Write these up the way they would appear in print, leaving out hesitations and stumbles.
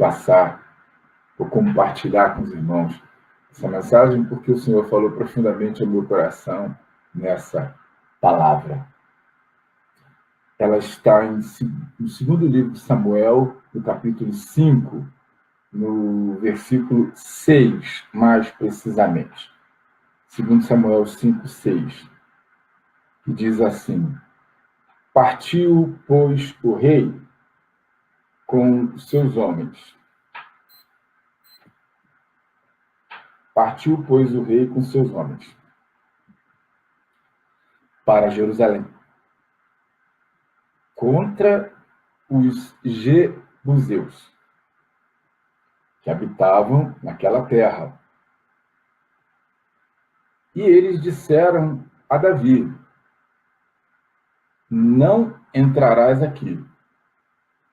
passar, vou compartilhar com os irmãos essa mensagem, porque o Senhor falou profundamente ao meu coração nessa palavra. Ela está no segundo livro de Samuel, no capítulo 5, no versículo 6, mais precisamente. 2 Samuel 5, 6, que diz assim: Partiu, pois, o rei com seus homens. Partiu, pois, o rei com seus homens para Jerusalém, contra os jebuseus, que habitavam naquela terra. E eles disseram a Davi: Não entrarás aqui,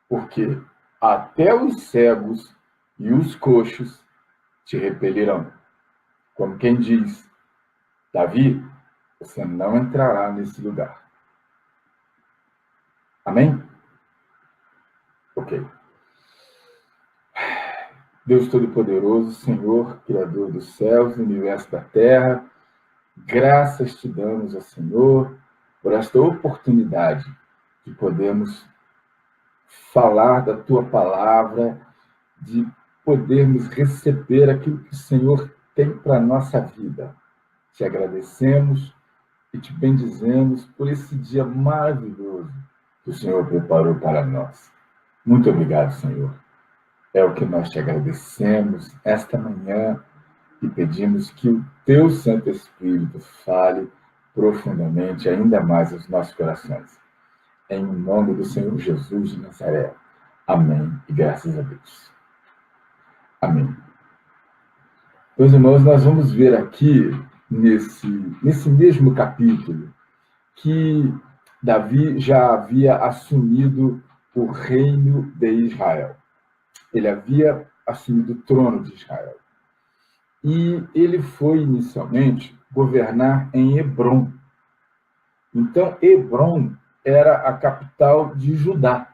porque até os cegos e os coxos te repelirão. Como quem diz: Davi, você não entrará nesse lugar. Amém? Ok. Deus Todo-Poderoso, Senhor, Criador dos céus, do universo da terra, graças te damos, ó Senhor, por esta oportunidade de podermos falar da tua palavra, de podermos receber aquilo que o Senhor tem para a nossa vida. Te agradecemos e te bendizemos por esse dia maravilhoso que o Senhor preparou para nós. Muito obrigado, Senhor. É o que nós te agradecemos esta manhã e pedimos que o teu Santo Espírito fale profundamente, ainda mais aos nossos corações. Em nome do Senhor Jesus de Nazaré. Amém. E graças a Deus. Amém. Meus irmãos, nós vamos ver aqui, nesse mesmo capítulo, que Davi já havia assumido o reino de Israel. Ele havia assumido o trono de Israel. E ele foi, inicialmente, governar em Hebrom. Então, Hebrom era a capital de Judá,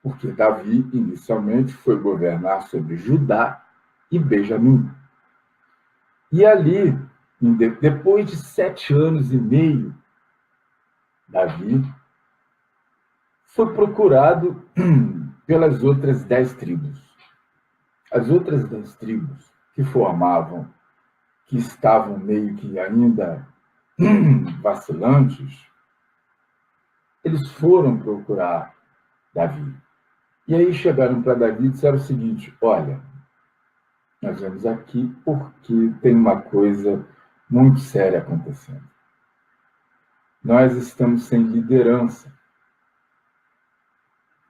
porque Davi, inicialmente, foi governar sobre Judá e Benjamim. E ali, depois de 7 anos e meio, Davi foi procurado pelas outras 10 tribos. As outras 10 tribos que estavam meio que ainda vacilantes, eles foram procurar Davi. E aí chegaram para Davi e disseram o seguinte: olha, nós vamos aqui porque tem uma coisa muito séria acontecendo. Nós estamos sem liderança.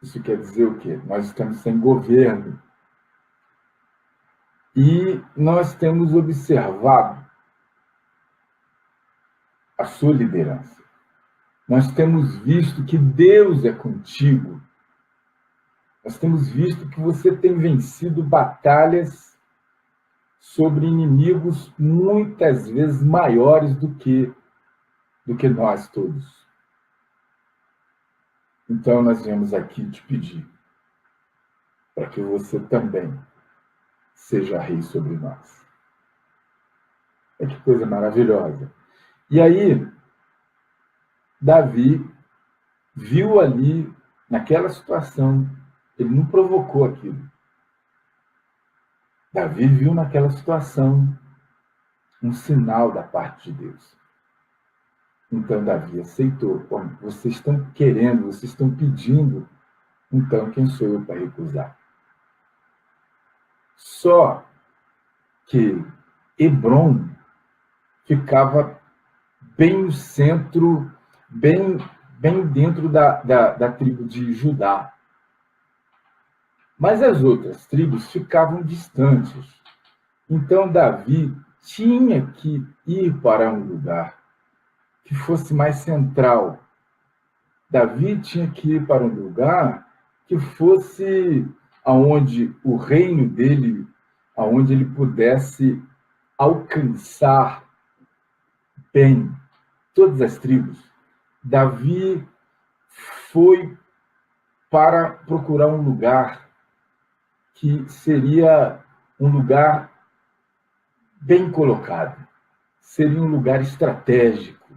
Isso quer dizer o quê? Nós estamos sem governo. E nós temos observado a sua liderança. Nós temos visto que Deus é contigo. Nós temos visto que você tem vencido batalhas sobre inimigos muitas vezes maiores do que nós todos. Então, nós viemos aqui te pedir para que você também seja rei sobre nós. Que coisa maravilhosa. E aí, Davi viu ali, naquela situação, ele não provocou aquilo. Davi viu naquela situação um sinal da parte de Deus. Então, Davi aceitou. Bom, vocês estão querendo, vocês estão pedindo, então quem sou eu para recusar? Só que Hebrom ficava bem no centro, bem dentro da tribo de Judá. Mas as outras tribos ficavam distantes. Então, Davi tinha que ir para um lugar que fosse mais central. Davi tinha que ir para um lugar que fosse aonde o reino dele, aonde ele pudesse alcançar bem todas as tribos. Davi foi para procurar um lugar que seria um lugar bem colocado, seria um lugar estratégico,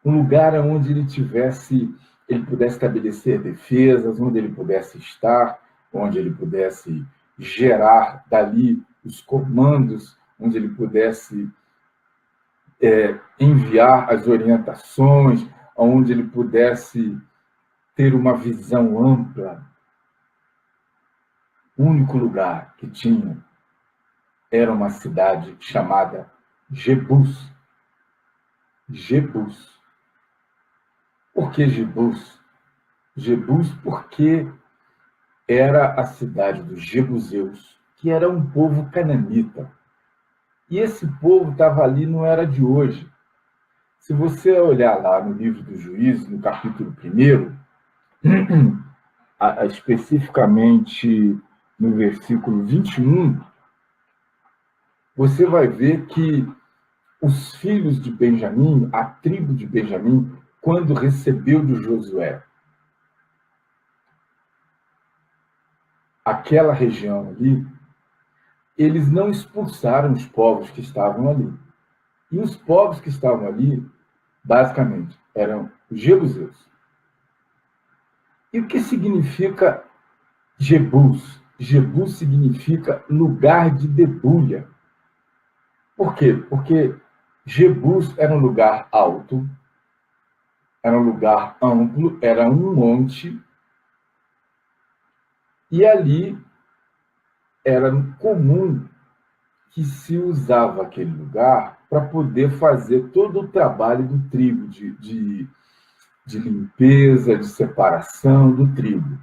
um lugar onde ele pudesse estabelecer defesas, onde ele pudesse estar, onde ele pudesse gerar dali os comandos, onde ele pudesse enviar as orientações, onde ele pudesse ter uma visão ampla. O único lugar que tinha era uma cidade chamada Jebus. Jebus. Por que Jebus? Jebus porque era a cidade dos jebuseus, que era um povo cananita. E esse povo estava ali, não era de hoje. Se você olhar lá no livro dos Juízes, no capítulo 1, especificamente no versículo 21, você vai ver que os filhos de Benjamim, a tribo de Benjamim, quando recebeu de Josué aquela região ali, eles não expulsaram os povos que estavam ali. E os povos que estavam ali, basicamente, eram os jebuseus. E o que significa Jebus? Jebus significa lugar de debulha. Por quê? Porque Jebus era um lugar alto, era um lugar amplo, era um monte, e ali era comum que se usava aquele lugar para poder fazer todo o trabalho do trigo, de limpeza, de separação do trigo.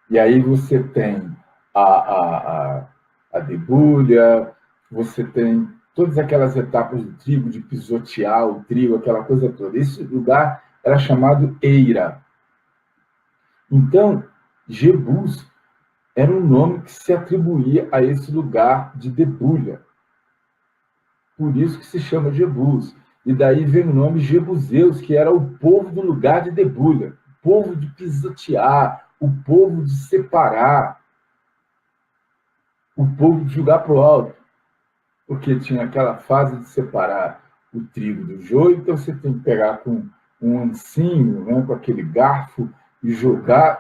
E aí você tem a debulha, você tem todas aquelas etapas do trigo, de pisotear o trigo, aquela coisa toda. Esse lugar era chamado Eira. Então, Jebus era um nome que se atribuía a esse lugar de debulha. Por isso que se chama Jebus. E daí vem o nome Jebuseus, que era o povo do lugar de debulha, o povo de pisotear, o povo de separar, o povo de jogar para o alto. Porque tinha aquela fase de separar o trigo do joio, então você tem que pegar com um ancinho, né, com aquele garfo, e jogar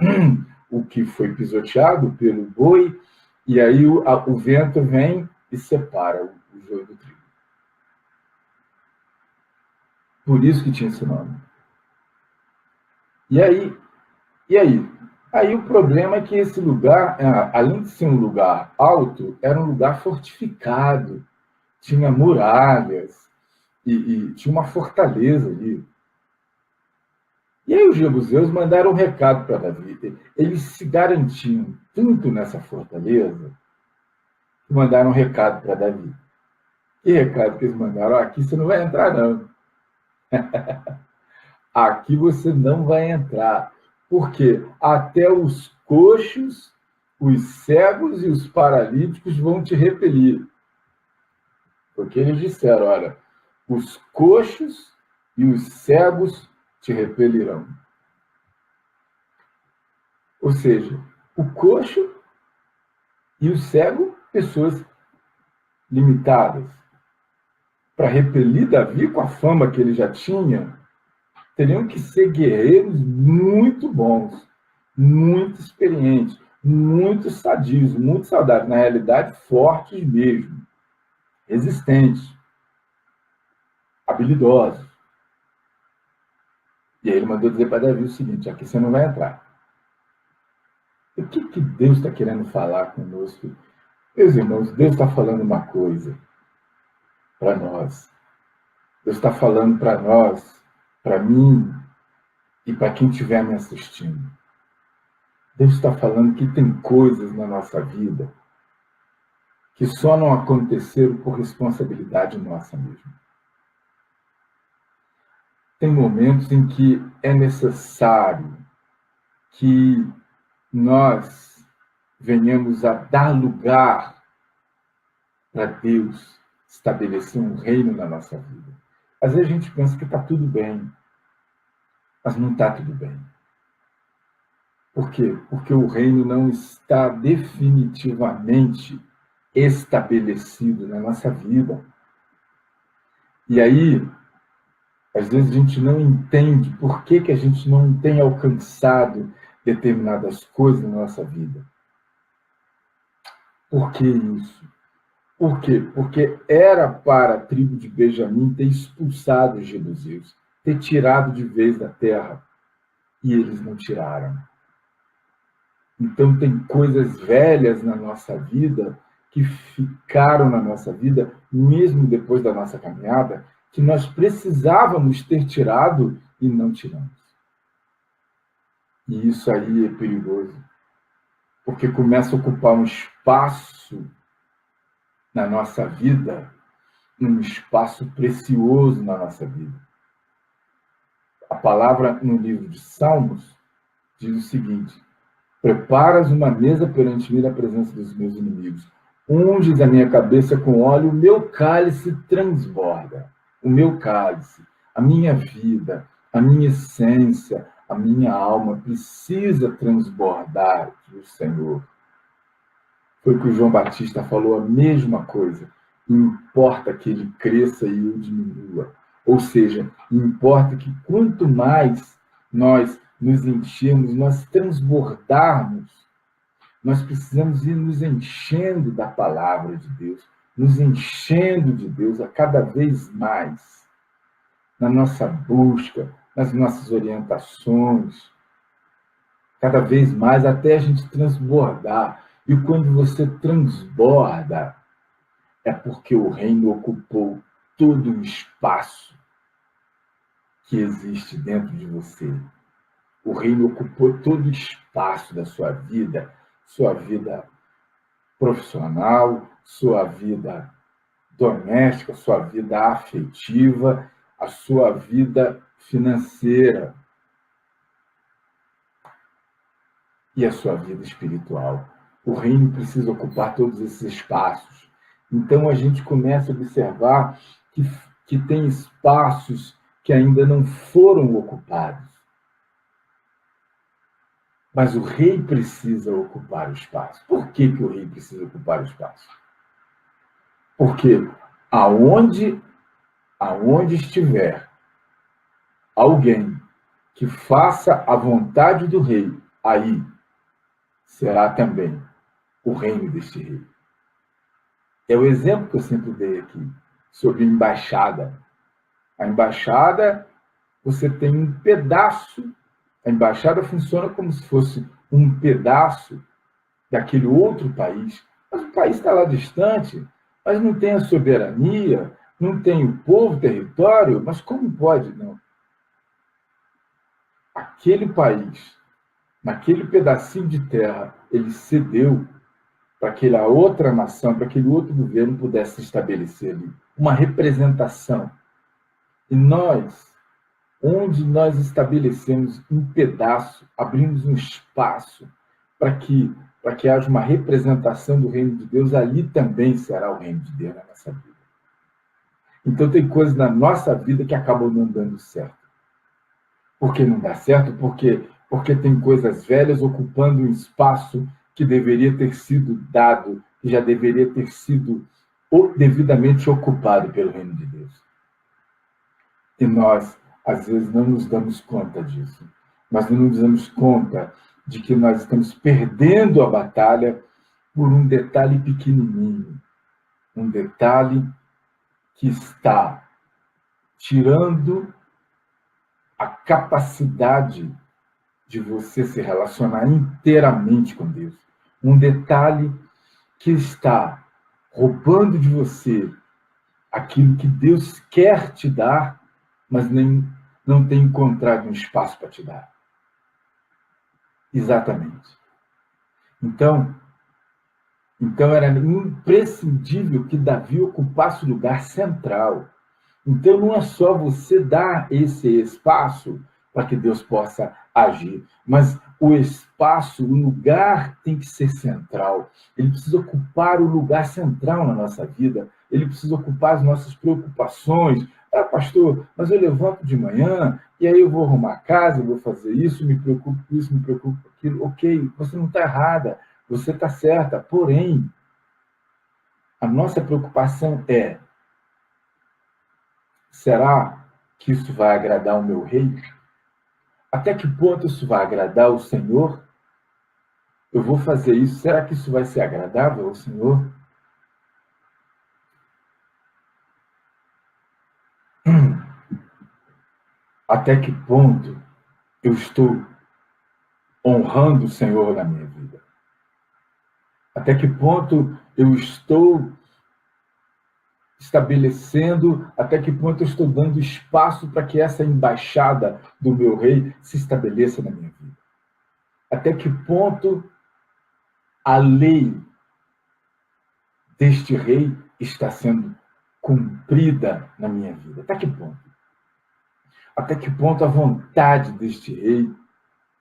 o que foi pisoteado pelo boi, e aí o vento vem e separa o joio do trigo. Por isso que tinha esse nome. E aí? Aí o problema é que esse lugar, além de ser um lugar alto, era um lugar fortificado, tinha muralhas, e tinha uma fortaleza ali. E aí os jebuseus mandaram um recado para Davi. Eles se garantiam tanto nessa fortaleza que mandaram um recado para Davi. Que recado que eles mandaram? Aqui você não vai entrar, não. Aqui você não vai entrar. Porque até os coxos, os cegos e os paralíticos vão te repelir. Porque eles disseram, olha, os coxos e os cegos te repelirão. Ou seja, o coxo e o cego, pessoas limitadas. Para repelir Davi com a fama que ele já tinha, teriam que ser guerreiros muito bons, muito experientes, muito sadios, muito saudáveis, na realidade, fortes mesmo, resistentes, habilidosos. E aí ele mandou dizer para Davi o seguinte: aqui você não vai entrar. O que Deus está querendo falar conosco? Meus irmãos, Deus está falando uma coisa para nós. Deus está falando para nós, para mim e para quem estiver me assistindo. Deus está falando que tem coisas na nossa vida que só não aconteceram por responsabilidade nossa mesmo. Tem momentos em que é necessário que nós venhamos a dar lugar para Deus estabelecer um reino na nossa vida. Às vezes a gente pensa que está tudo bem, mas não está tudo bem. Por quê? Porque o reino não está definitivamente estabelecido na nossa vida. E aí, às vezes a gente não entende por que a gente não tem alcançado determinadas coisas na nossa vida. Por que isso? Por quê? Porque era para a tribo de Benjamim ter expulsado os jebuseus, ter tirado de vez da terra, e eles não tiraram. Então tem coisas velhas na nossa vida que ficaram na nossa vida, mesmo depois da nossa caminhada, que nós precisávamos ter tirado e não tiramos. E isso aí é perigoso, porque começa a ocupar um espaço na nossa vida, um espaço precioso na nossa vida. A palavra no livro de Salmos diz o seguinte: preparas uma mesa perante mim na presença dos meus inimigos. Unges a minha cabeça com óleo, o meu cálice transborda. O meu cálice, a minha vida, a minha essência, a minha alma precisa transbordar do Senhor. Foi o que o João Batista falou, a mesma coisa. Importa que ele cresça e eu diminua. Ou seja, importa que quanto mais nós nos enchermos, nós transbordarmos, nós precisamos ir nos enchendo da palavra de Deus, nos enchendo de Deus a cada vez mais, na nossa busca, nas nossas orientações, cada vez mais até a gente transbordar. E quando você transborda, é porque o reino ocupou todo o espaço que existe dentro de você. O reino ocupou todo o espaço da sua vida profissional, sua vida doméstica, sua vida afetiva, a sua vida financeira e a sua vida espiritual. O reino precisa ocupar todos esses espaços. Então a gente começa a observar que tem espaços que ainda não foram ocupados. Mas o rei precisa ocupar o espaço. Por que o rei precisa ocupar o espaço? Porque aonde estiver alguém que faça a vontade do rei, aí será também o reino deste rei. É o exemplo que eu sempre dei aqui sobre embaixada. A embaixada, você tem um pedaço. A embaixada funciona como se fosse um pedaço daquele outro país. Mas o país está lá distante, mas não tem a soberania, não tem o povo, o território, mas como pode? Não. Aquele país, naquele pedacinho de terra, ele cedeu para aquela outra nação, para aquele outro governo pudesse se estabelecer ali. Uma representação. E nós, onde nós estabelecemos um pedaço, abrimos um espaço para que haja uma representação do reino de Deus, ali também será o reino de Deus na nossa vida. Então tem coisas na nossa vida que acabam não dando certo. Por que não dá certo? Porque tem coisas velhas ocupando um espaço que deveria ter sido dado, que já deveria ter sido devidamente ocupado pelo reino de Deus. E nós, às vezes, não nos damos conta disso. Nós não nos damos conta de que nós estamos perdendo a batalha por um detalhe pequenininho. Um detalhe que está tirando a capacidade de você se relacionar inteiramente com Deus. Um detalhe que está roubando de você aquilo que Deus quer te dar, mas não tem encontrado um espaço para te dar. Exatamente. Então era imprescindível que Davi ocupasse o lugar central. Então não é só você dar esse espaço para que Deus possa agir, mas o espaço, o lugar tem que ser central. Ele precisa ocupar o lugar central na nossa vida. Ele precisa ocupar as nossas preocupações, Ah, pastor, mas eu levanto de manhã, e aí eu vou arrumar a casa, eu vou fazer isso, me preocupo com isso, me preocupo com aquilo. Ok, você não está errada, você está certa. Porém, a nossa preocupação é: será que isso vai agradar o meu rei? Até que ponto isso vai agradar o Senhor? Eu vou fazer isso, será que isso vai ser agradável ao Senhor? Até que ponto eu estou honrando o Senhor na minha vida? Até que ponto eu estou estabelecendo, até que ponto eu estou dando espaço para que essa embaixada do meu rei se estabeleça na minha vida? Até que ponto a lei deste rei está sendo cumprida na minha vida? Até que ponto? Até que ponto a vontade deste rei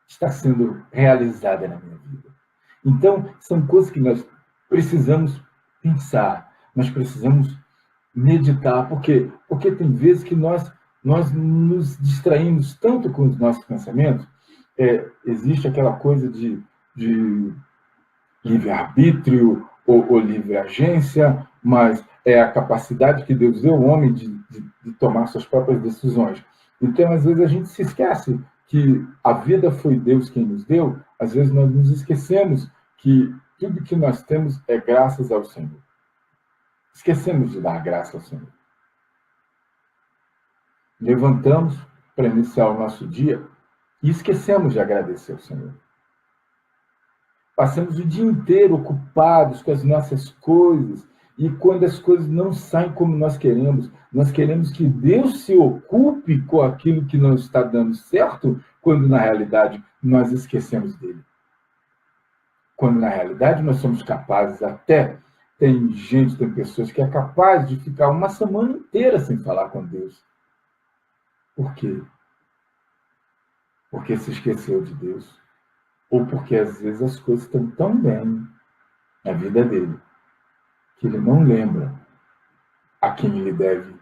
está sendo realizada na minha vida? Então, são coisas que nós precisamos pensar, nós precisamos meditar. Por quê? Porque tem vezes que nós nos distraímos tanto com os nossos pensamentos. Existe aquela coisa de livre-arbítrio ou livre-agência, mas é a capacidade que Deus deu ao homem de tomar suas próprias decisões. Então, às vezes, a gente se esquece que a vida foi Deus quem nos deu, às vezes nós nos esquecemos que tudo que nós temos é graças ao Senhor. Esquecemos de dar graça ao Senhor. Levantamos para iniciar o nosso dia e esquecemos de agradecer ao Senhor. Passamos o dia inteiro ocupados com as nossas coisas, e quando as coisas não saem como nós queremos que Deus se ocupe com aquilo que não está dando certo, quando na realidade nós esquecemos dele. Quando na realidade nós somos capazes até, tem pessoas que é capaz de ficar uma semana inteira sem falar com Deus. Por quê? Porque se esqueceu de Deus. Ou porque às vezes as coisas estão tão bem na vida dele que ele não lembra a quem ele deve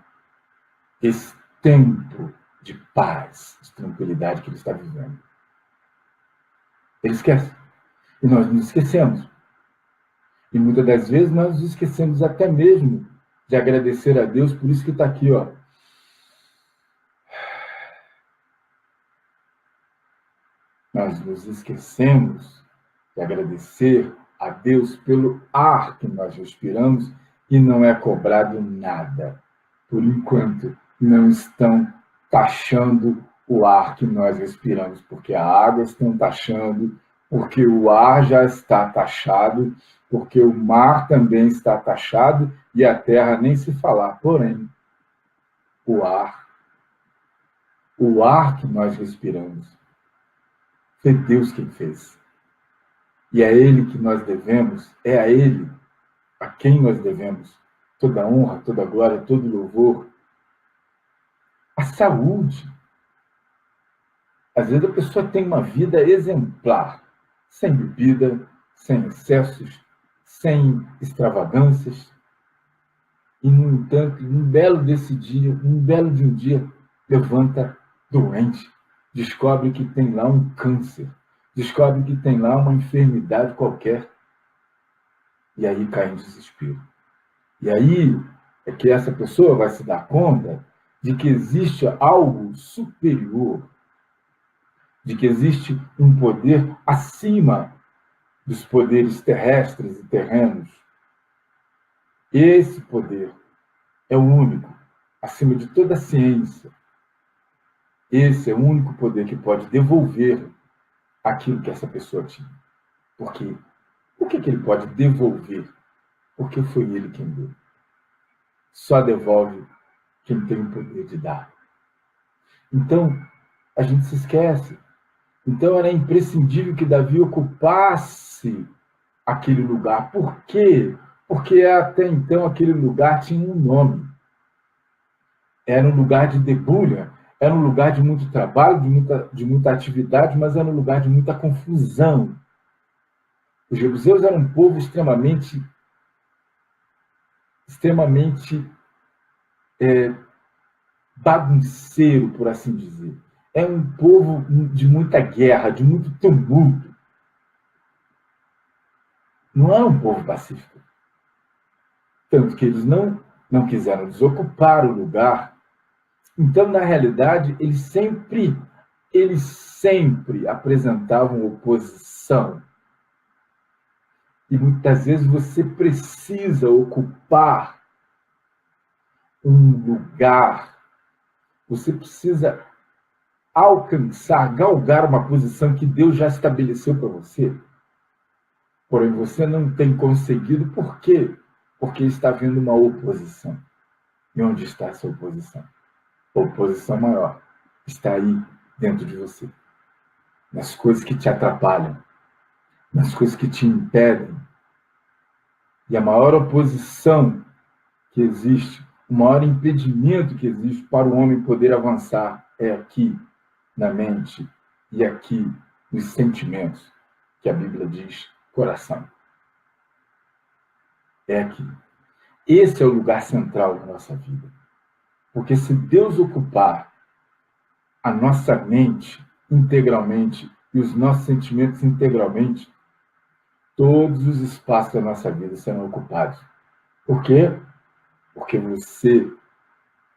esse tempo de paz, de tranquilidade que ele está vivendo. Ele esquece. E nós nos esquecemos. E muitas das vezes nós nos esquecemos até mesmo de agradecer a Deus, por isso que está aqui, ó. Nós nos esquecemos de agradecer a Deus pelo ar que nós respiramos e não é cobrado nada. Por enquanto, não estão taxando o ar que nós respiramos, porque a água estão taxando, porque o ar já está taxado, porque o mar também está taxado e a terra nem se falar. Porém, o ar que nós respiramos, foi Deus quem fez. E é a Ele que nós devemos, é a Ele a quem nós devemos toda honra, toda glória, todo louvor. A saúde. Às vezes a pessoa tem uma vida exemplar, sem bebida, sem excessos, sem extravagâncias. E, no entanto, um belo de um dia, levanta doente, descobre que tem lá um câncer, descobre que tem lá uma enfermidade qualquer. E aí cai em desespero. E aí é que essa pessoa vai se dar conta de que existe algo superior, de que existe um poder acima dos poderes terrestres e terrenos. Esse poder é o único, acima de toda a ciência. Esse é o único poder que pode devolver aquilo que essa pessoa tinha. Por quê? Por que ele pode devolver? Porque foi ele quem deu. Só devolve quem tem o poder de dar. Então, a gente se esquece. Então, era imprescindível que Davi ocupasse aquele lugar. Por quê? Porque até então aquele lugar tinha um nome. Era um lugar de debulha, era um lugar de muito trabalho, de muita atividade, mas era um lugar de muita confusão. Os jebuseus eram um povo extremamente bagunceiro, por assim dizer. É um povo de muita guerra, de muito tumulto. Não é um povo pacífico. Tanto que eles não quiseram desocupar o lugar. Então, na realidade, eles sempre apresentavam oposição. E muitas vezes você precisa ocupar um lugar, você precisa alcançar, galgar uma posição que Deus já estabeleceu para você. Porém, você não tem conseguido. Por quê? Porque está havendo uma oposição. E onde está essa oposição? A oposição maior está aí dentro de você. Nas coisas que te atrapalham, nas coisas que te impedem. E a maior oposição que existe, o maior impedimento que existe para o homem poder avançar é aqui, na mente, e aqui, nos sentimentos, que a Bíblia diz coração. É aqui. Esse é o lugar central da nossa vida. Porque se Deus ocupar a nossa mente integralmente e os nossos sentimentos integralmente, todos os espaços da nossa vida serão ocupados. Por quê? Porque você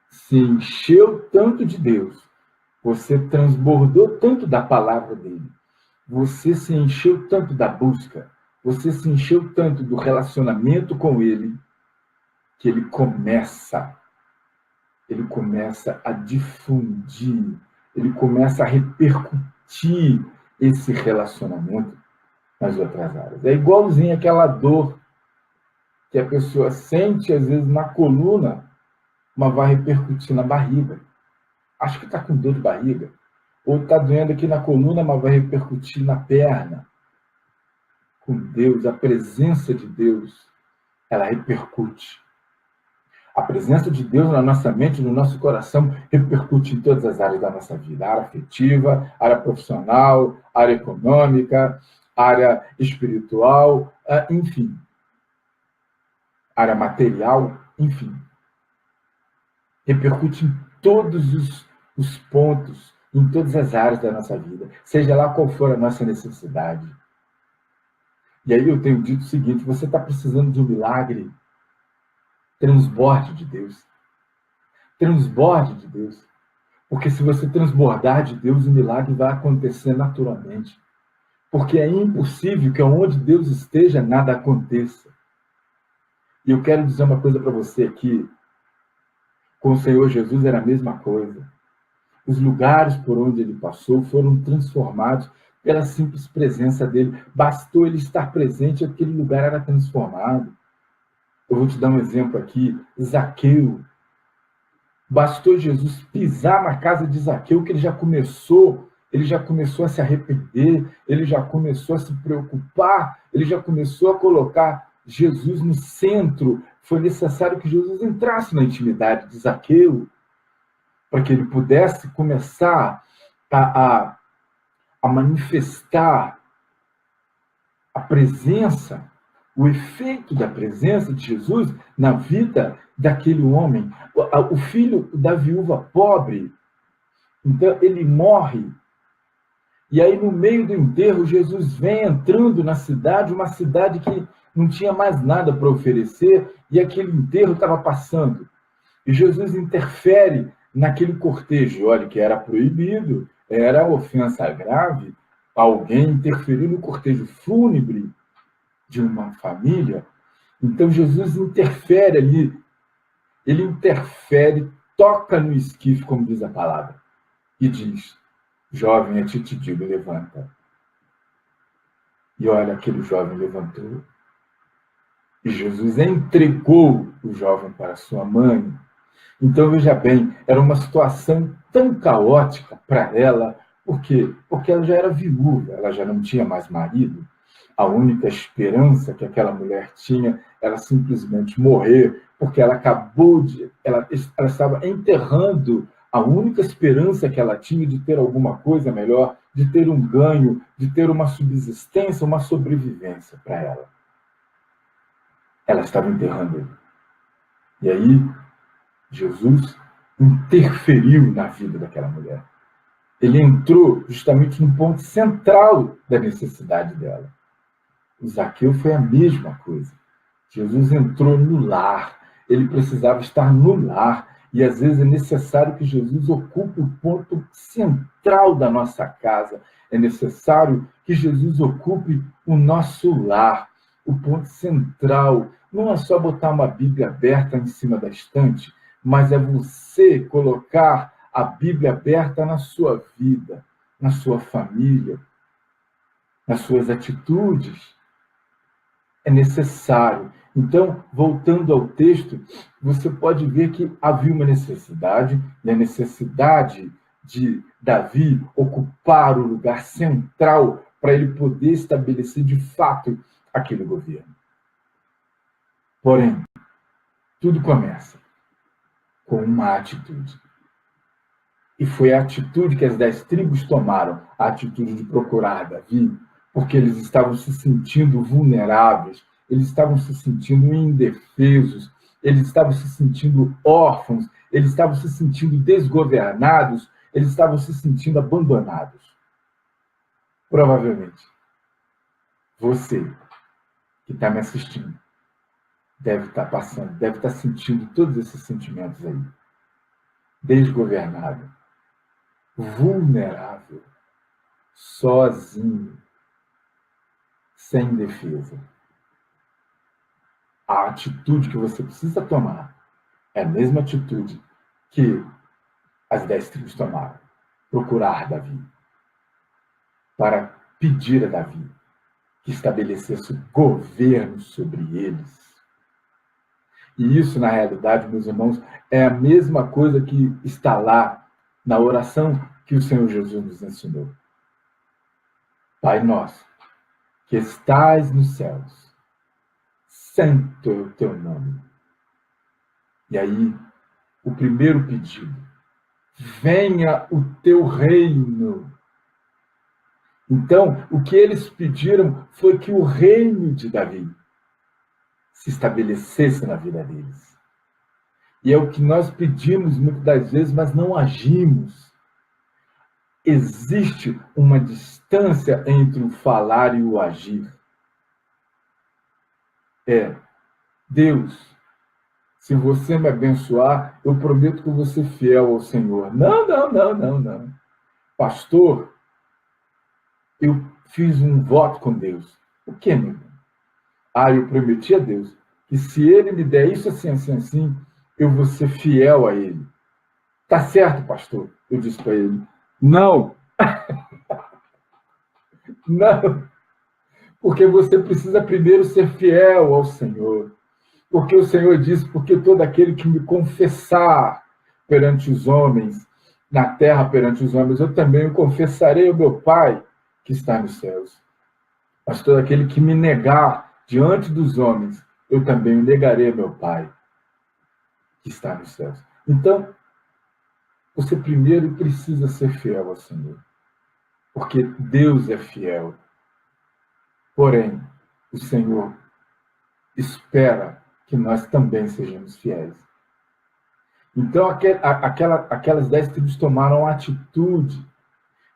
se encheu tanto de Deus, você transbordou tanto da palavra dele, você se encheu tanto da busca, você se encheu tanto do relacionamento com ele, que ele começa a difundir, ele começa a repercutir esse relacionamento nas outras áreas. É igualzinho aquela dor que a pessoa sente, às vezes, na coluna, mas vai repercutir na barriga. Acho que está com dor de barriga. Ou está doendo aqui na coluna, mas vai repercutir na perna. Com Deus, a presença de Deus, ela repercute. A presença de Deus na nossa mente, no nosso coração, repercute em todas as áreas da nossa vida. Área afetiva, área profissional, área econômica, área espiritual, enfim. Área material, enfim. Repercute em todos os pontos, em todas as áreas da nossa vida, seja lá qual for a nossa necessidade. E aí eu tenho dito o seguinte: você está precisando de um milagre? Transborde de Deus. Transborde de Deus. Porque se você transbordar de Deus, o milagre vai acontecer naturalmente. Porque é impossível que onde Deus esteja, nada aconteça. E eu quero dizer uma coisa para você aqui. Com o Senhor Jesus era a mesma coisa. Os lugares por onde ele passou foram transformados pela simples presença dele. Bastou ele estar presente, aquele lugar era transformado. Eu vou te dar um exemplo aqui. Zaqueu. Bastou Jesus pisar na casa de Zaqueu, que ele já começou a se arrepender, ele já começou a se preocupar, ele já começou a colocar Jesus no centro. Foi necessário que Jesus entrasse na intimidade de Zaqueu, para que ele pudesse começar a manifestar a presença, o efeito da presença de Jesus na vida daquele homem. O filho da viúva pobre, então ele morre. E aí, no meio do enterro, Jesus vem entrando na cidade, uma cidade que não tinha mais nada para oferecer, e aquele enterro estava passando. E Jesus interfere naquele cortejo. Olha, que era proibido, era ofensa grave, alguém interferir no cortejo fúnebre de uma família. Então, Jesus interfere ali, ele interfere, toca no esquife, como diz a palavra, e diz: jovem, a ti te digo, levanta. E olha, aquele jovem levantou. E Jesus entregou o jovem para sua mãe. Então, veja bem, era uma situação tão caótica para ela. Por quê? Porque ela já era viúva, ela já não tinha mais marido. A única esperança que aquela mulher tinha era simplesmente morrer, porque ela estava enterrando a única esperança que ela tinha de ter alguma coisa melhor, de ter um ganho, de ter uma subsistência, uma sobrevivência para ela. Ela estava enterrando ele. E aí, Jesus interferiu na vida daquela mulher. Ele entrou justamente no ponto central da necessidade dela. O Zaqueu foi a mesma coisa. Jesus entrou no lar. Ele precisava estar no lar. E às vezes é necessário que Jesus ocupe o ponto central da nossa casa. É necessário que Jesus ocupe o nosso lar, o ponto central. Não é só botar uma Bíblia aberta em cima da estante, mas é você colocar a Bíblia aberta na sua vida, na sua família, nas suas atitudes. É necessário. Então, voltando ao texto, você pode ver que havia uma necessidade, e a necessidade de Davi ocupar o lugar central para ele poder estabelecer de fato aquele governo. Porém, tudo começa com uma atitude. E foi a atitude que as 10 tribos tomaram, a atitude de procurar Davi, porque eles estavam se sentindo vulneráveis, eles estavam se sentindo indefesos, eles estavam se sentindo órfãos, eles estavam se sentindo desgovernados, eles estavam se sentindo abandonados. Provavelmente, você que está me assistindo deve estar passando, deve estar sentindo todos esses sentimentos aí. Desgovernado, vulnerável, sozinho, sem defesa. A atitude que você precisa tomar é a mesma atitude que as 10 tribos tomaram. Procurar Davi. Para pedir a Davi que estabelecesse o governo sobre eles. E isso, na realidade, meus irmãos, é a mesma coisa que está lá na oração que o Senhor Jesus nos ensinou. Pai nosso, que estais nos céus, santo é o teu nome. E aí, o primeiro pedido, venha o teu reino. Então, o que eles pediram foi que o reino de Davi se estabelecesse na vida deles. E é o que nós pedimos muitas das vezes, mas não agimos. Existe uma distância entre o falar e o agir. Deus, se você me abençoar, eu prometo que eu vou ser fiel ao Senhor. Não. Pastor, eu fiz um voto com Deus. O que, meu irmão? Eu prometi a Deus que se ele me der isso assim, eu vou ser fiel a ele. Tá certo, pastor? Eu disse para ele. Não. Não. Porque você precisa primeiro ser fiel ao Senhor. Porque o Senhor disse, porque todo aquele que me confessar perante os homens, na terra perante os homens, eu também o confessarei ao meu Pai que está nos céus. Mas todo aquele que me negar diante dos homens, eu também o negarei ao meu Pai que está nos céus. Então, você primeiro precisa ser fiel ao Senhor. Porque Deus é fiel. Porém, o Senhor espera que nós também sejamos fiéis. Então, aquelas 10 tribos tomaram atitude.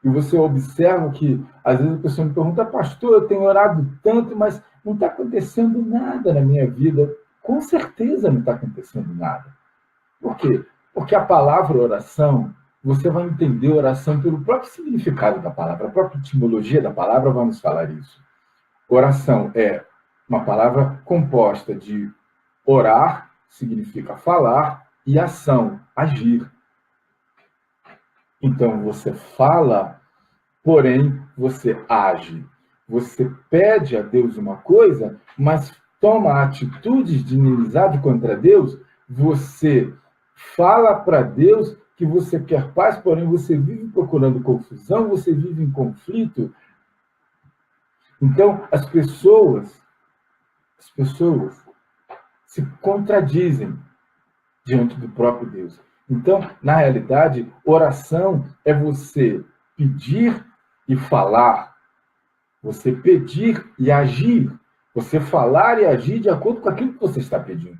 E você observa que, às vezes, a pessoa me pergunta, pastor, eu tenho orado tanto, mas não está acontecendo nada na minha vida. Com certeza não está acontecendo nada. Por quê? Porque a palavra oração, você vai entender oração pelo próprio significado da palavra, a própria etimologia da palavra vai nos falar isso. Oração é uma palavra composta de orar, significa falar, e ação, agir. Então, você fala, porém, você age. Você pede a Deus uma coisa, mas toma atitudes de inimizade contra Deus. Você fala para Deus que você quer paz, porém você vive procurando confusão, você vive em conflito. Então, as pessoas se contradizem diante do próprio Deus. Então, na realidade, oração é você pedir e falar. Você pedir e agir. Você falar e agir de acordo com aquilo que você está pedindo.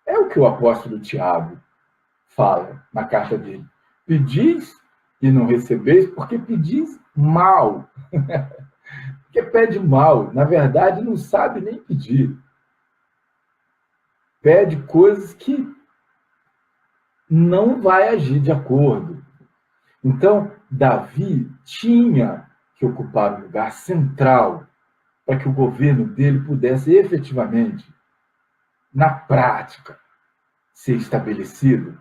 É o que o apóstolo Tiago fala na carta dele. Pedis e não recebeis, porque pedis mal. Porque pede mal. Na verdade, não sabe nem pedir. Pede coisas que não vai agir de acordo. Então, Davi tinha que ocupar um lugar central para que o governo dele pudesse efetivamente, na prática, ser estabelecido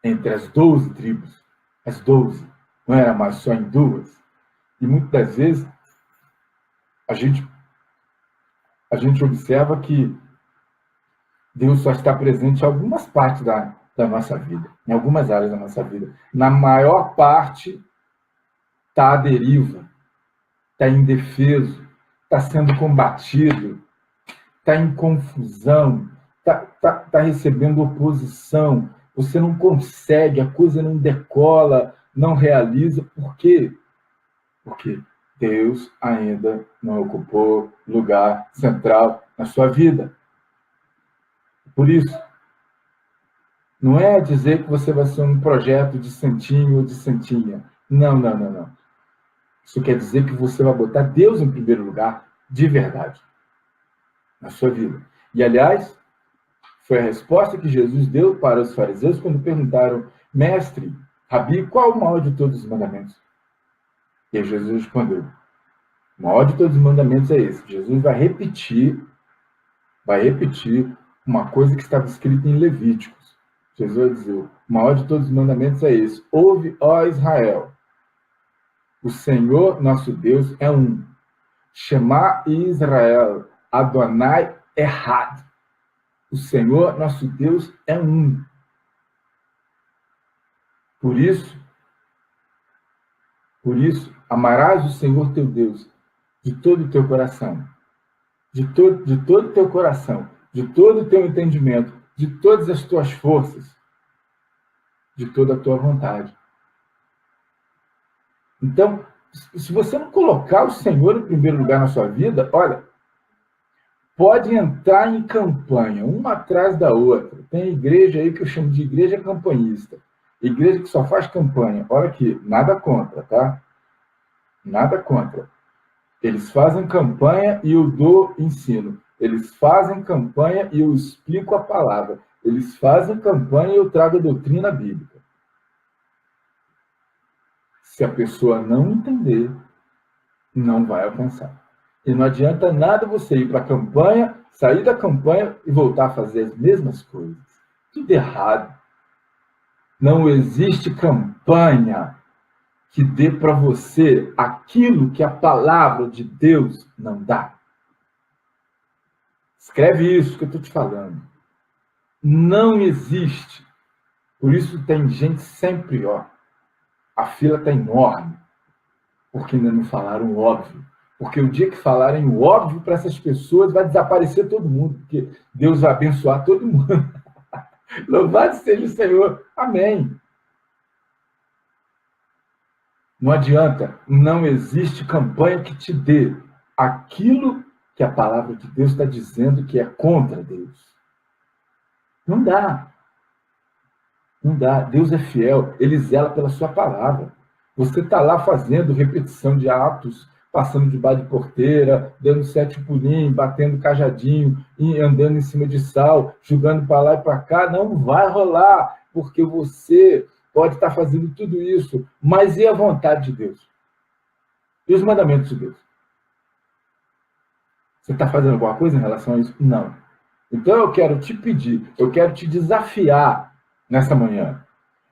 entre as 12 tribos. As 12, não era mais só em duas. E muitas das vezes a gente observa que Deus só está presente em algumas partes da nossa vida, em algumas áreas da nossa vida. Na maior parte, está à deriva, está indefeso, está sendo combatido, está em confusão, está recebendo oposição, você não consegue, a coisa não decola, não realiza. Por quê? Porque Deus ainda não ocupou lugar central na sua vida. Por isso, não é dizer que você vai ser um projeto de santinho ou de santinha. Não, não, não, não. Isso quer dizer que você vai botar Deus em primeiro lugar, de verdade, na sua vida. E, aliás, foi a resposta que Jesus deu para os fariseus quando perguntaram: mestre, Rabi, qual o maior de todos os mandamentos? E aí Jesus respondeu: o maior de todos os mandamentos é esse. Jesus vai repetir uma coisa que estava escrita em Levíticos. Jesus vai dizer: o maior de todos os mandamentos é esse. Ouve, ó Israel, o Senhor nosso Deus é um. Shema Israel, Adonai Echad. O Senhor nosso Deus é um. Por isso, amarás o Senhor teu Deus de todo o teu coração, de todo o teu coração, de todo o teu entendimento, de todas as tuas forças, de toda a tua vontade. Então, se você não colocar o Senhor em primeiro lugar na sua vida, olha, pode entrar em campanha, uma atrás da outra. Tem igreja aí que eu chamo de igreja campanhista. Igreja que só faz campanha. Olha aqui, nada contra, tá? Nada contra. Eles fazem campanha e eu dou ensino. Eles fazem campanha e eu explico a palavra. Eles fazem campanha e eu trago a doutrina bíblica. Se a pessoa não entender, não vai alcançar. E não adianta nada você ir para a campanha, sair da campanha e voltar a fazer as mesmas coisas. Tudo errado. Não existe campanha que dê para você aquilo que a palavra de Deus não dá. Escreve isso que eu estou te falando. Não existe. Por isso tem gente sempre, a fila está enorme, porque ainda não falaram o óbvio. Porque o dia que falarem o óbvio para essas pessoas, vai desaparecer todo mundo, porque Deus vai abençoar todo mundo. Louvado seja o Senhor. Amém. Não adianta, não existe campanha que te dê aquilo que a palavra de Deus está dizendo que é contra Deus. Não dá. Não dá. Deus é fiel, ele zela pela sua palavra. Você está lá fazendo repetição de atos, passando debaixo de porteira, dando 7 pulinhos, batendo cajadinho, andando em cima de sal, jogando para lá e para cá. Não vai rolar, porque você pode estar fazendo tudo isso, mas e a vontade de Deus? E os mandamentos de Deus? Você está fazendo alguma coisa em relação a isso? Não. Então eu quero te pedir, eu quero te desafiar nesta manhã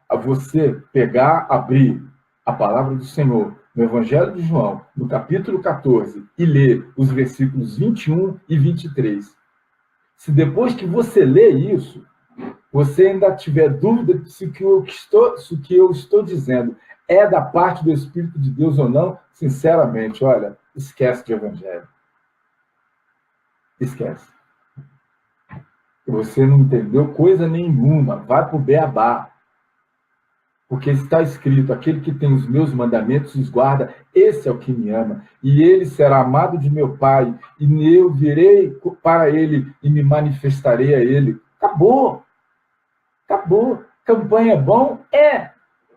a você pegar, abrir a palavra do Senhor no Evangelho de João, no capítulo 14, e ler os versículos 21 e 23. Se depois que você lê isso, você ainda tiver dúvida se o que eu estou dizendo é da parte do Espírito de Deus ou não, sinceramente, olha, esquece de Evangelho. Esquece. Você não entendeu coisa nenhuma. Vai para o beabá. Porque está escrito: aquele que tem os meus mandamentos os guarda, esse é o que me ama. E ele será amado de meu Pai. E eu virei para ele e me manifestarei a ele. Acabou. Acabou. Campanha é bom? É.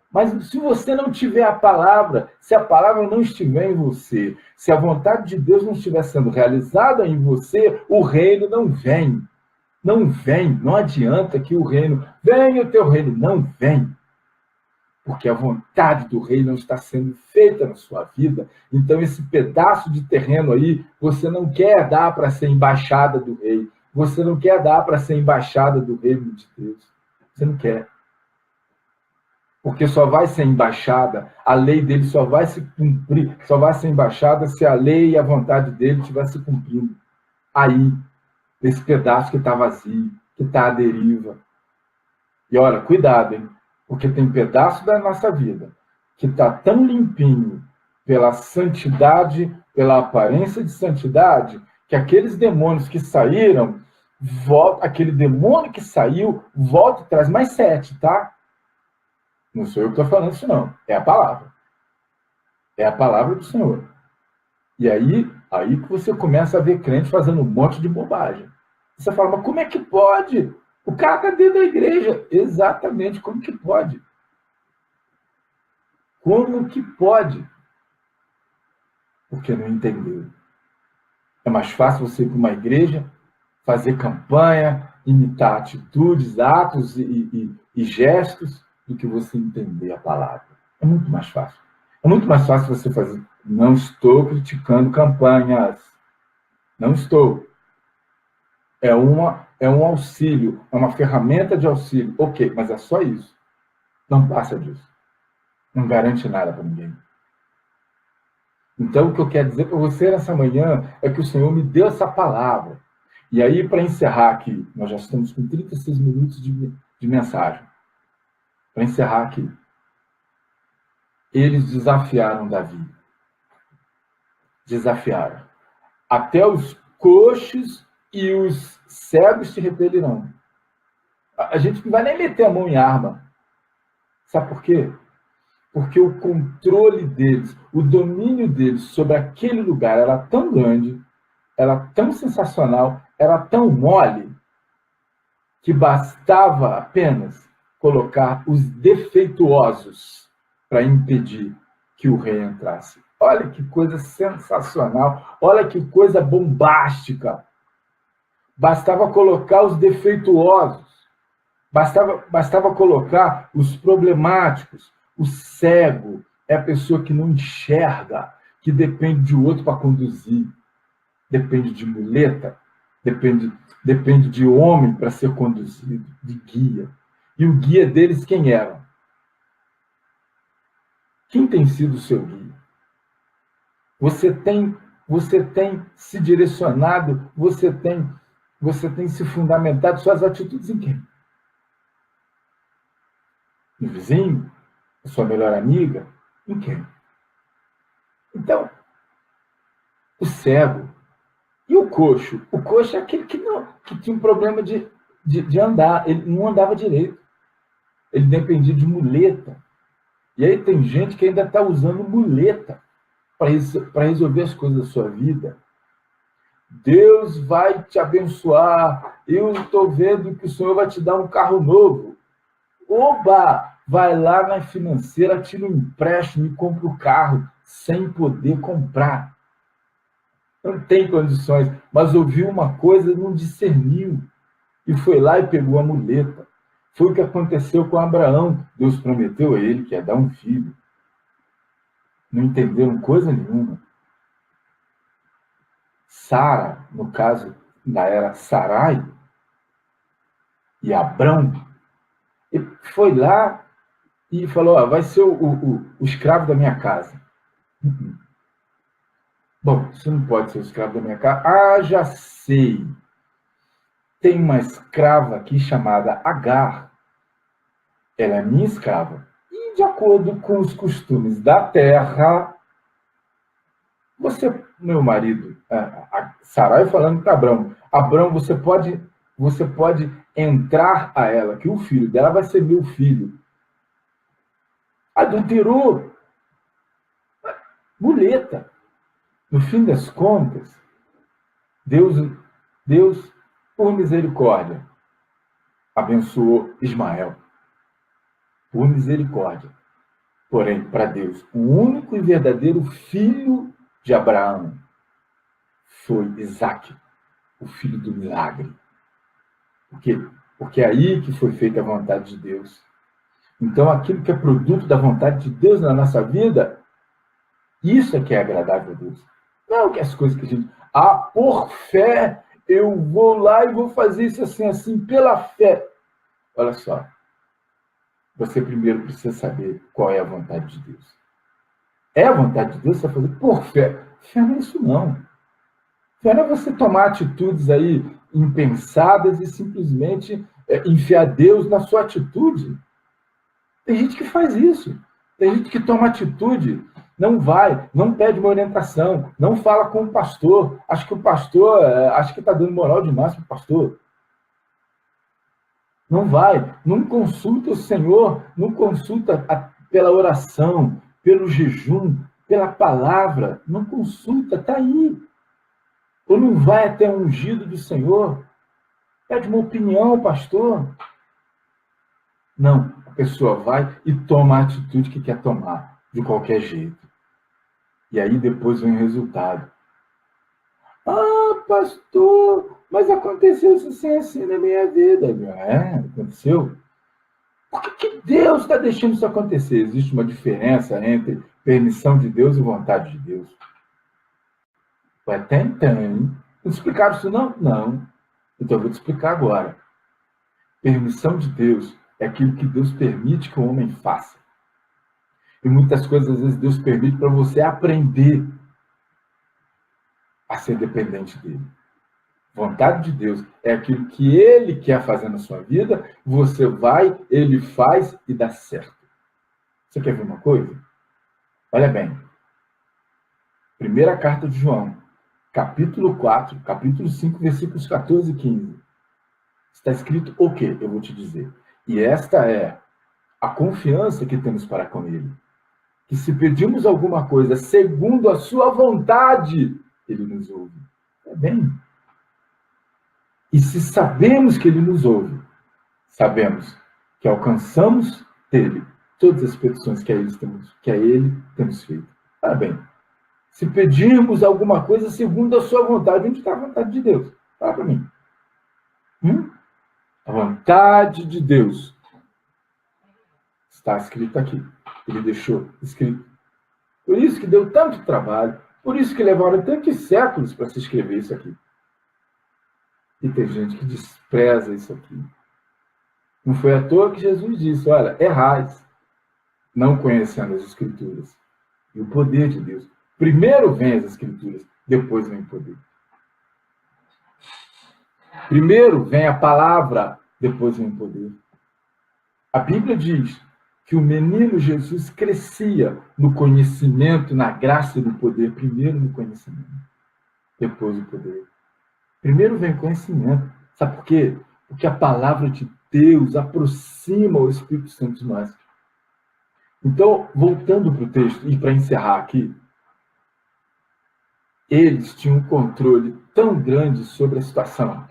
Mas se você não tiver a palavra, se a palavra não estiver em você, se a vontade de Deus não estiver sendo realizada em você, o reino não vem. Não vem. Não adianta que o reino, venha o teu reino. Não vem. Porque a vontade do rei não está sendo feita na sua vida. Então, esse pedaço de terreno aí, você não quer dar para ser embaixada do rei. Você não quer dar para ser embaixada do reino de Deus. Você não quer. Porque só vai ser embaixada, a lei dele só vai se cumprir, só vai ser embaixada se a lei e a vontade dele estiver se cumprindo. Aí, esse pedaço que está vazio, que está à deriva. E olha, cuidado, hein? Porque tem pedaço da nossa vida que está tão limpinho pela santidade, pela aparência de santidade, que aqueles demônios que saíram, aquele demônio que saiu, volta e traz mais 7, tá? Não sou eu que estou falando isso, não. É a palavra. É a palavra do Senhor. E aí que você começa a ver crente fazendo um monte de bobagem. Você fala, mas como é que pode? O cara está dentro da igreja. Exatamente, como que pode? Como que pode? Porque não entendeu. É mais fácil você ir para uma igreja, fazer campanha, imitar atitudes, atos e gestos, do que você entender a palavra. É muito mais fácil. É muito mais fácil você fazer. Não estou criticando campanhas. Não estou. É um auxílio, é uma ferramenta de auxílio. Ok, mas é só isso. Não passa disso. Não garante nada para ninguém. Então, o que eu quero dizer para você nessa manhã é que o Senhor me deu essa palavra. E aí, para encerrar aqui, nós já estamos com 36 minutos de mensagem. Para encerrar aqui, eles desafiaram Davi. Desafiaram. Até os coxos e os cegos te repelirão. A gente não vai nem meter a mão em arma. Sabe por quê? Porque o controle deles, o domínio deles sobre aquele lugar era tão grande, era tão sensacional, era tão mole, que bastava apenas colocar os defeituosos para impedir que o rei entrasse. Olha que coisa sensacional, olha que coisa bombástica. Bastava colocar os defeituosos, bastava colocar os problemáticos. O cego é a pessoa que não enxerga, que depende de outro para conduzir, depende de muleta, depende de homem para ser conduzido, de guia. E o guia deles quem era? Quem tem sido o seu guia? Você tem se direcionado, você tem se fundamentado suas atitudes em quem? No vizinho? Na sua melhor amiga? Em quem? Então, o cego e o coxo. O coxo é aquele que tinha um problema de andar. Ele não andava direito. Ele dependia de muleta. E aí tem gente que ainda está usando muleta para resolver as coisas da sua vida. Deus vai te abençoar. Eu estou vendo que o Senhor vai te dar um carro novo. Oba! Vai lá na financeira, tira um empréstimo e compra o carro sem poder comprar. Não tem condições, mas ouviu uma coisa e não discerniu. E foi lá e pegou a muleta. Foi o que aconteceu com Abraão. Deus prometeu a ele que ia dar um filho. Não entenderam coisa nenhuma. Sara, no caso da era Sarai, e Abrão, ele foi lá e falou, vai ser o escravo da minha casa. Bom, você não pode ser o escravo da minha casa. Ah, já sei. Tem uma escrava aqui chamada Agar. Ela é minha escrava. E de acordo com os costumes da terra, você, meu marido, a Sarai falando para Abrão, Abrão, você pode entrar a ela, que o filho dela vai ser meu filho. Adulterou. Muleta. No fim das contas, Deus, por misericórdia, abençoou Ismael, por misericórdia. Porém, para Deus, o único e verdadeiro filho de Abraão foi Isaque, o filho do milagre. Por quê? Porque é aí que foi feita a vontade de Deus. Então, aquilo que é produto da vontade de Deus na nossa vida, isso é que é agradável a Deus. Não que as coisas que a gente... por fé, eu vou lá e vou fazer isso assim, pela fé. Olha só. Você primeiro precisa saber qual é a vontade de Deus. É a vontade de Deus você fazer por fé. Fé não é isso, não. Fé não é você tomar atitudes aí impensadas e simplesmente enfiar Deus na sua atitude. Tem gente que faz isso. Tem gente que toma atitude, não vai, não pede uma orientação, não fala com o pastor. Acho que o pastor, acho que está dando moral demais para o pastor. Não vai, não consulta o Senhor, não consulta pela oração, pelo jejum, pela palavra, não consulta, está aí. Ou não vai até o ungido do Senhor, pede uma opinião ao pastor. Não, a pessoa vai e toma a atitude que quer tomar, de qualquer jeito. E aí depois vem o resultado. Pastor, mas aconteceu isso assim na minha vida. Aconteceu? Por que Deus está deixando isso acontecer? Existe uma diferença entre permissão de Deus e vontade de Deus. Até então, hein? Não explicaram isso não? Não. Então eu vou te explicar agora. Permissão de Deus é aquilo que Deus permite que o homem faça. E muitas coisas, às vezes, Deus permite para você aprender a ser dependente dele. Vontade de Deus é aquilo que ele quer fazer na sua vida, você vai, ele faz e dá certo. Você quer ver uma coisa? Olha bem. Primeira carta de João, capítulo 4, capítulo 5, versículos 14 e 15. Está escrito o quê? Eu vou te dizer. E esta é a confiança que temos para com ele. Que se pedimos alguma coisa segundo a sua vontade, ele nos ouve. É bem. E se sabemos que ele nos ouve, sabemos que alcançamos dele todas as petições que a ele temos feito. Olha bem. Se pedirmos alguma coisa segundo a sua vontade, onde está a vontade de Deus? Fala para mim. A vontade de Deus está escrito aqui. Ele deixou escrito. Por isso que deu tanto trabalho, por isso que levaram tantos séculos para se escrever isso aqui. E tem gente que despreza isso aqui. Não foi à toa que Jesus disse, olha, errais, não conhecendo as Escrituras. E o poder de Deus. Primeiro vem as Escrituras, depois vem o poder. Primeiro vem a palavra, depois vem o poder. A Bíblia diz que o menino Jesus crescia no conhecimento, na graça e no poder. Primeiro no conhecimento, depois o poder. Primeiro vem o conhecimento. Sabe por quê? Porque a palavra de Deus aproxima o Espírito Santo de nós. Então, voltando para o texto e para encerrar aqui, eles tinham um controle tão grande sobre a situação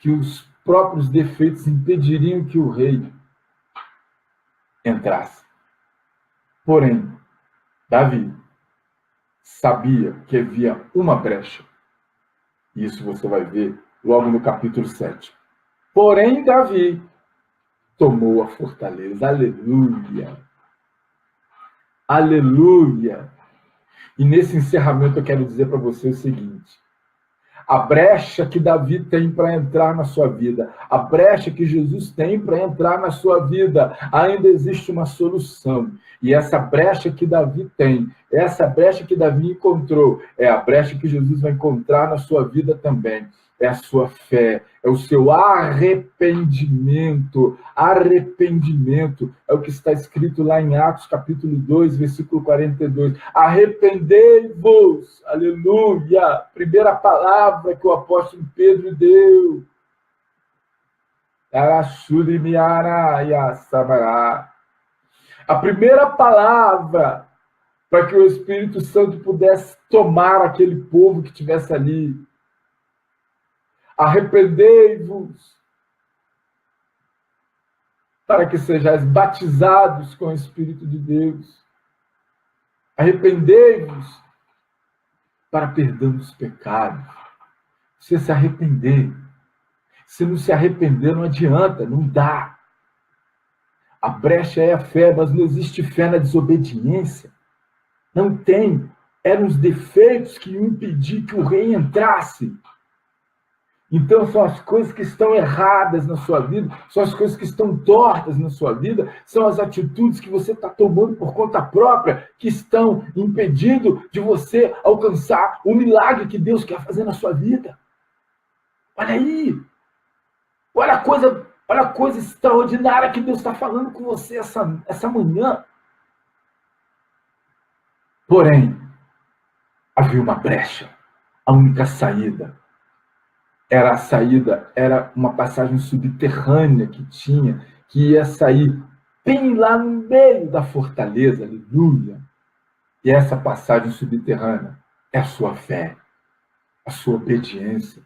que os próprios defeitos impediriam que o rei entrasse. Porém, Davi sabia que havia uma brecha. Isso você vai ver logo no capítulo 7. Porém, Davi tomou a fortaleza. Aleluia! Aleluia! E nesse encerramento eu quero dizer para você o seguinte. A brecha que Davi tem para entrar na sua vida, a brecha que Jesus tem para entrar na sua vida, ainda existe uma solução. E essa brecha que Davi tem, essa brecha que Davi encontrou, é a brecha que Jesus vai encontrar na sua vida também. É a sua fé, é o seu arrependimento. Arrependimento é o que está escrito lá em Atos capítulo 2, versículo 42. Arrependei-vos, aleluia! Primeira palavra que o apóstolo Pedro deu. A primeira palavra para que o Espírito Santo pudesse tomar aquele povo que estivesse ali. Arrependei-vos. para que sejais batizados com o Espírito de Deus. Arrependei-vos para perdão dos pecados. Você se arrepender. Se não se arrepender, não adianta, não dá. A brecha é a fé, mas não existe fé na desobediência. Não tem. Eram os defeitos que iam impedir que o rei entrasse. Então, são as coisas que estão erradas na sua vida, são as coisas que estão tortas na sua vida, são as atitudes que você está tomando por conta própria, que estão impedindo de você alcançar o milagre que Deus quer fazer na sua vida. Olha aí! Olha a coisa extraordinária que Deus está falando com você essa manhã. Porém, havia uma brecha, a única saída. Era uma passagem subterrânea que ia sair bem lá no meio da fortaleza, aleluia. E essa passagem subterrânea é a sua fé, a sua obediência,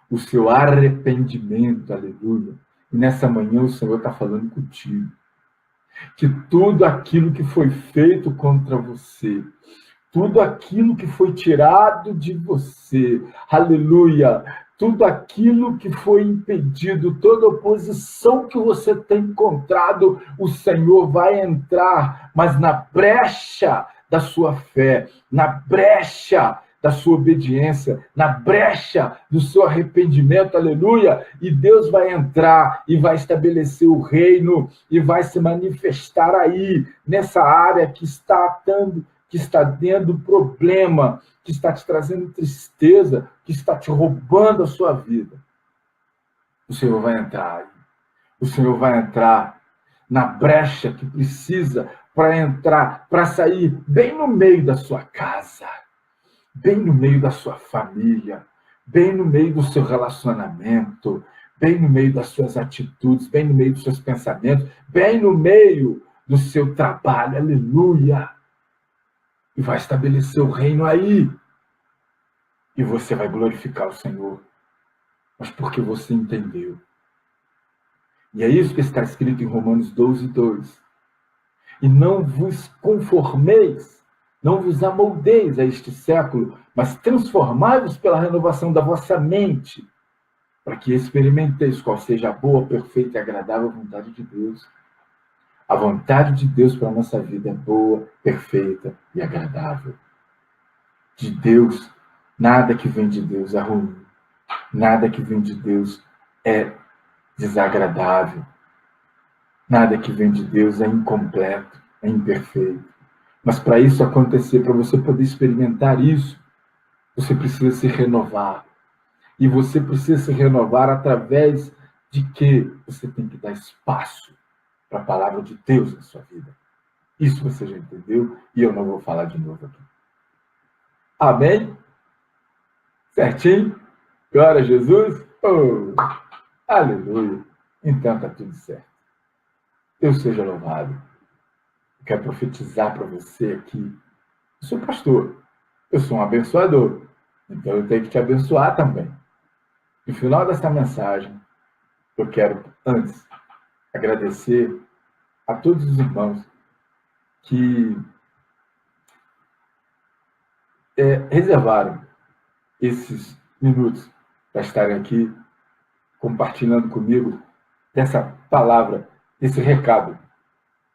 o seu arrependimento, aleluia. E nessa manhã o Senhor está falando contigo. Que tudo aquilo que foi feito contra você, tudo aquilo que foi tirado de você, aleluia, tudo aquilo que foi impedido, toda oposição que você tem encontrado, o Senhor vai entrar, mas na brecha da sua fé, na brecha da sua obediência, na brecha do seu arrependimento, aleluia, e Deus vai entrar e vai estabelecer o reino e vai se manifestar aí, nessa área que está tendo problema, que está te trazendo tristeza, que está te roubando a sua vida. O Senhor vai entrar aí. O Senhor vai entrar na brecha que precisa para entrar, para sair bem no meio da sua casa, bem no meio da sua família, bem no meio do seu relacionamento, bem no meio das suas atitudes, bem no meio dos seus pensamentos, bem no meio do seu trabalho, aleluia. E vai estabelecer o reino aí. E você vai glorificar o Senhor. Mas porque você entendeu. E é isso que está escrito em Romanos 12:2. E não vos conformeis, não vos amoldeis a este século, mas transformai-vos pela renovação da vossa mente, para que experimenteis qual seja a boa, perfeita e agradável vontade de Deus. A vontade de Deus para a nossa vida é boa, perfeita e agradável. De Deus, nada que vem de Deus é ruim. Nada que vem de Deus é desagradável. Nada que vem de Deus é incompleto, é imperfeito. Mas para isso acontecer, para você poder experimentar isso, você precisa se renovar. E você precisa se renovar através de que você tem que dar espaço para a palavra de Deus na sua vida. Isso você já entendeu e eu não vou falar de novo aqui. Amém? Certinho? Glória a Jesus? Oh, aleluia! Então está tudo certo. Deus seja louvado. Eu quero profetizar para você aqui. Eu sou pastor. Eu sou um abençoador. Então eu tenho que te abençoar também. No final dessa mensagem, eu quero, antes, agradecer a todos os irmãos que reservaram esses minutos para estarem aqui compartilhando comigo dessa palavra, desse recado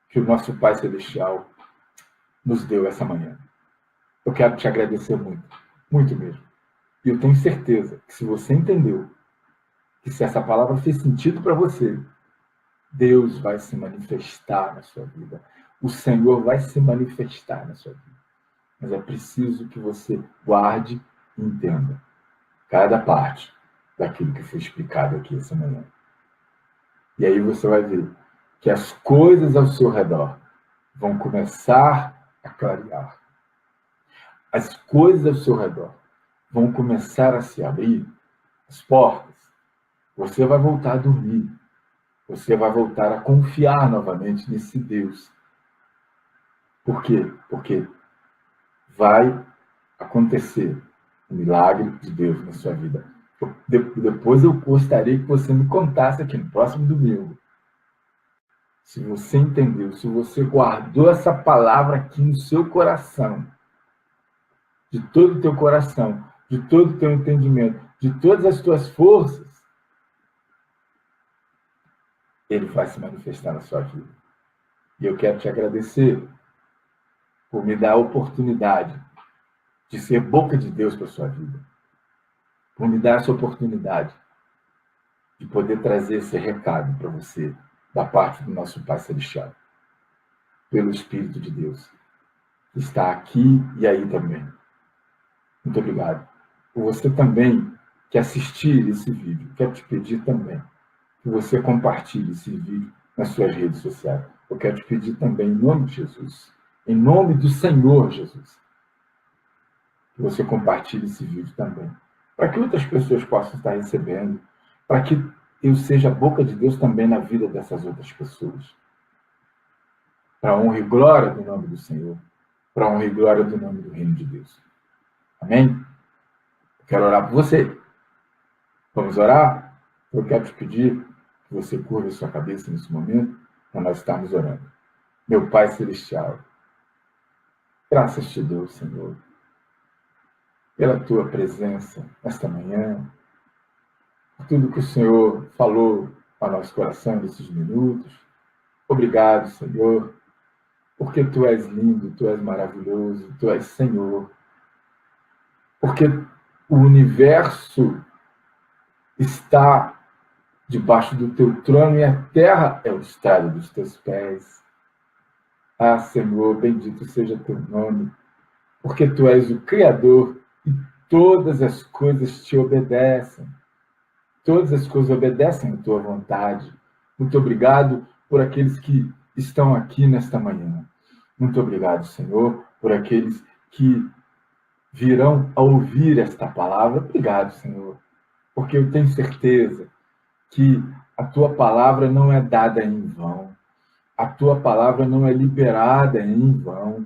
que o nosso Pai Celestial nos deu essa manhã. Eu quero te agradecer muito, muito mesmo. E eu tenho certeza que se você entendeu, que se essa palavra fez sentido para você, Deus vai se manifestar na sua vida. O Senhor vai se manifestar na sua vida. Mas é preciso que você guarde e entenda cada parte daquilo que foi explicado aqui essa manhã. E aí você vai ver que as coisas ao seu redor vão começar a clarear. As coisas ao seu redor vão começar a se abrir, as portas. Você vai voltar a dormir. Você vai voltar a confiar novamente nesse Deus. Por quê? Porque vai acontecer o milagre de Deus na sua vida. Depois eu gostaria que você me contasse aqui no próximo domingo se você entendeu, se você guardou essa palavra aqui no seu coração, de todo o teu coração, de todo o teu entendimento, de todas as tuas forças, ele vai se manifestar na sua vida. E eu quero te agradecer por me dar a oportunidade de ser boca de Deus para a sua vida. Por me dar essa oportunidade de poder trazer esse recado para você, da parte do nosso Pai Celestial, pelo Espírito de Deus, que está aqui e aí também. Muito obrigado. Por você também que assistir esse vídeo, quero te pedir também que você compartilhe esse vídeo nas suas redes sociais. Eu quero te pedir também, em nome de Jesus, em nome do Senhor Jesus, que você compartilhe esse vídeo também, para que outras pessoas possam estar recebendo, para que eu seja a boca de Deus também na vida dessas outras pessoas. Para a honra e glória do nome do Senhor, para a honra e glória do nome do Reino de Deus. Amém? Eu quero orar por você. Vamos orar? Eu quero te pedir que você curva a sua cabeça nesse momento, para nós estarmos orando. Meu Pai Celestial, graças te dou, Senhor, pela tua presença nesta manhã, por tudo que o Senhor falou ao nosso coração nesses minutos. Obrigado, Senhor, porque tu és lindo, tu és maravilhoso, tu és Senhor. Porque o universo está debaixo do teu trono e a terra é o estrado dos teus pés. Ah, Senhor, bendito seja teu nome, porque tu és o Criador e todas as coisas te obedecem. Todas as coisas obedecem à tua vontade. Muito obrigado por aqueles que estão aqui nesta manhã. Muito obrigado, Senhor, por aqueles que virão a ouvir esta palavra. Obrigado, Senhor, porque eu tenho certeza que a tua palavra não é dada em vão. A tua palavra não é liberada em vão.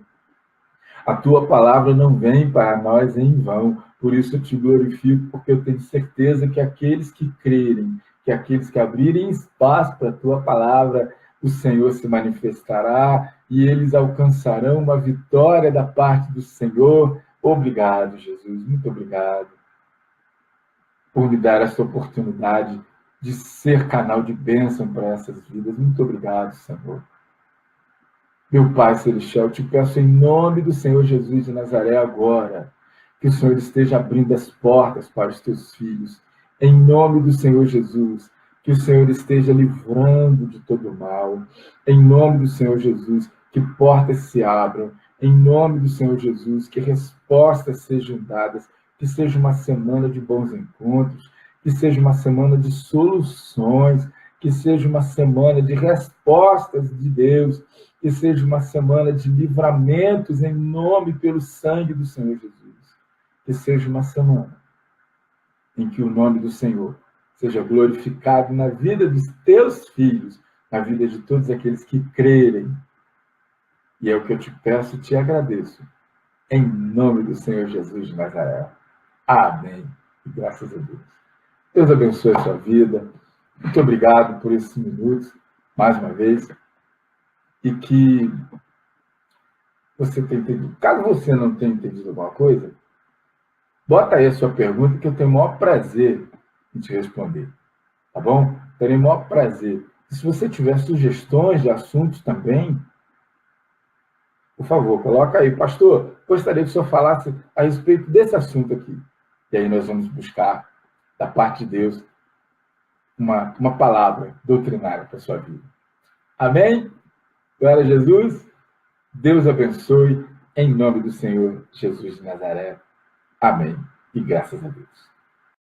A tua palavra não vem para nós em vão. Por isso eu te glorifico, porque eu tenho certeza que aqueles que crerem, que aqueles que abrirem espaço para a tua palavra, o Senhor se manifestará e eles alcançarão uma vitória da parte do Senhor. Obrigado, Jesus. Muito obrigado por me dar essa oportunidade de ser canal de bênção para essas vidas. Muito obrigado, Senhor. Meu Pai Celestial, eu te peço em nome do Senhor Jesus de Nazaré agora, que o Senhor esteja abrindo as portas para os teus filhos. Em nome do Senhor Jesus, que o Senhor esteja livrando de todo mal. Em nome do Senhor Jesus, que portas se abram. Em nome do Senhor Jesus, que respostas sejam dadas. Que seja uma semana de bons encontros. Que seja uma semana de soluções. Que seja uma semana de respostas de Deus. Que seja uma semana de livramentos em nome pelo sangue do Senhor Jesus. Que seja uma semana em que o nome do Senhor seja glorificado na vida dos teus filhos, na vida de todos aqueles que crerem. E é o que eu te peço e te agradeço. Em nome do Senhor Jesus de Nazaré. Amém. E graças a Deus. Deus abençoe a sua vida. Muito obrigado por esses minutos, mais uma vez. E que você tenha entendido. Caso você não tenha entendido alguma coisa, bota aí a sua pergunta que eu tenho o maior prazer em te responder. Tá bom? Terei o maior prazer. E se você tiver sugestões de assuntos também, por favor, coloca aí. Pastor, gostaria que o senhor falasse a respeito desse assunto aqui. E aí nós vamos buscar, da parte de Deus, uma palavra doutrinária para a sua vida. Amém? Glória a Jesus. Deus abençoe, em nome do Senhor Jesus de Nazaré. Amém. E graças a Deus.